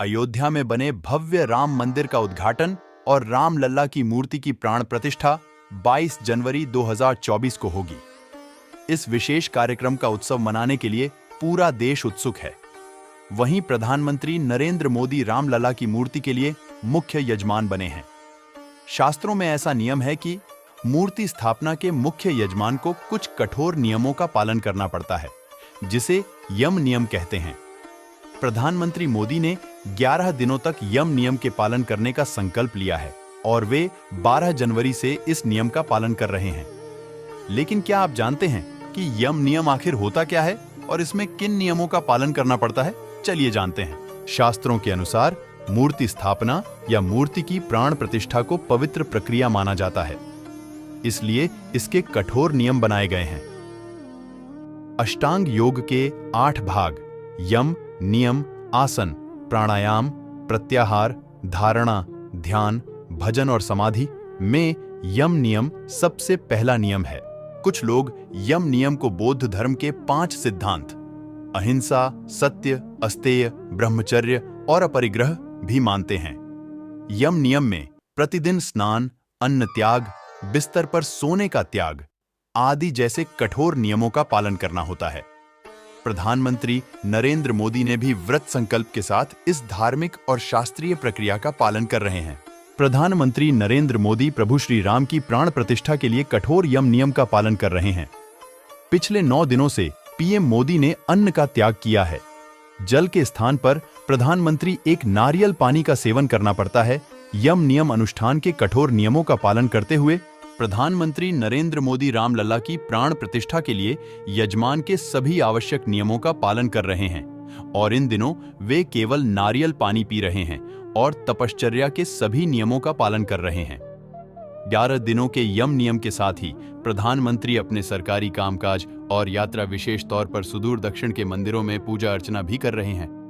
अयोध्या में बने भव्य राम मंदिर का उद्घाटन और राम लल्ला की मूर्ति की प्राण प्रतिष्ठा 22 जनवरी 2024 को होगी। इस विशेष कार्यक्रम का उत्सव मनाने के लिए पूरा देश उत्सुक है। वहीं प्रधानमंत्री नरेंद्र मोदी रामलला की मूर्ति के लिए मुख्य यजमान बने हैं। शास्त्रों में ऐसा नियम है कि मूर्ति स्थापना के मुख्य यजमान को कुछ कठोर नियमों का पालन करना पड़ता है, जिसे यम नियम कहते हैं। प्रधानमंत्री मोदी ने 11 दिनों तक यम नियम के पालन करने का संकल्प लिया है और वे 12 जनवरी से इस नियम का पालन कर रहे हैं। लेकिन क्या आप जानते हैं कि यम नियम आखिर होता क्या है और इसमें किन नियमों का पालन करना पड़ता है? चलिए जानते हैं। शास्त्रों के अनुसार मूर्ति स्थापना या मूर्ति की प्राण प्रतिष्ठा को पवित्र प्रक्रिया माना जाता है, इसलिए इसके कठोर नियम बनाए गए हैं। अष्टांग योग के 8 भाग यम, नियम, आसन, प्राणायाम, प्रत्याहार, धारणा, ध्यान, भजन और समाधि में यम नियम सबसे पहला नियम है। कुछ लोग यम नियम को बौद्ध धर्म के 5 सिद्धांत अहिंसा, सत्य, अस्तेय, ब्रह्मचर्य और अपरिग्रह भी मानते हैं। यम नियम में प्रतिदिन स्नान, अन्न त्याग, बिस्तर पर सोने का त्याग आदि जैसे कठोर नियमों का पालन करना होता है। प्रधानमंत्री नरेंद्र मोदी ने भी व्रत संकल्प के साथ इस धार्मिक और शास्त्रीय प्रक्रिया का पालन कर रहे हैं। प्रधानमंत्री नरेंद्र मोदी प्रभु श्री राम की प्राण प्रतिष्ठा के लिए कठोर यम नियम का पालन कर रहे हैं। पिछले 9 दिनों से पीएम मोदी ने अन्न का त्याग किया है। जल के स्थान पर प्रधानमंत्री एक नारियल पानी का सेवन करना पड़ता है। यम नियम अनुष्ठान के कठोर नियमों का पालन करते हुए प्रधानमंत्री नरेंद्र मोदी रामलला की प्राण प्रतिष्ठा के लिए यजमान के सभी आवश्यक नियमों का पालन कर रहे हैं और इन दिनों वे केवल नारियल पानी पी रहे हैं और तपश्चर्या के सभी नियमों का पालन कर रहे हैं। 11 दिनों के यम नियम के साथ ही प्रधानमंत्री अपने सरकारी कामकाज और यात्रा, विशेष तौर पर सुदूर दक्षिण के मंदिरों में पूजा अर्चना भी कर रहे हैं।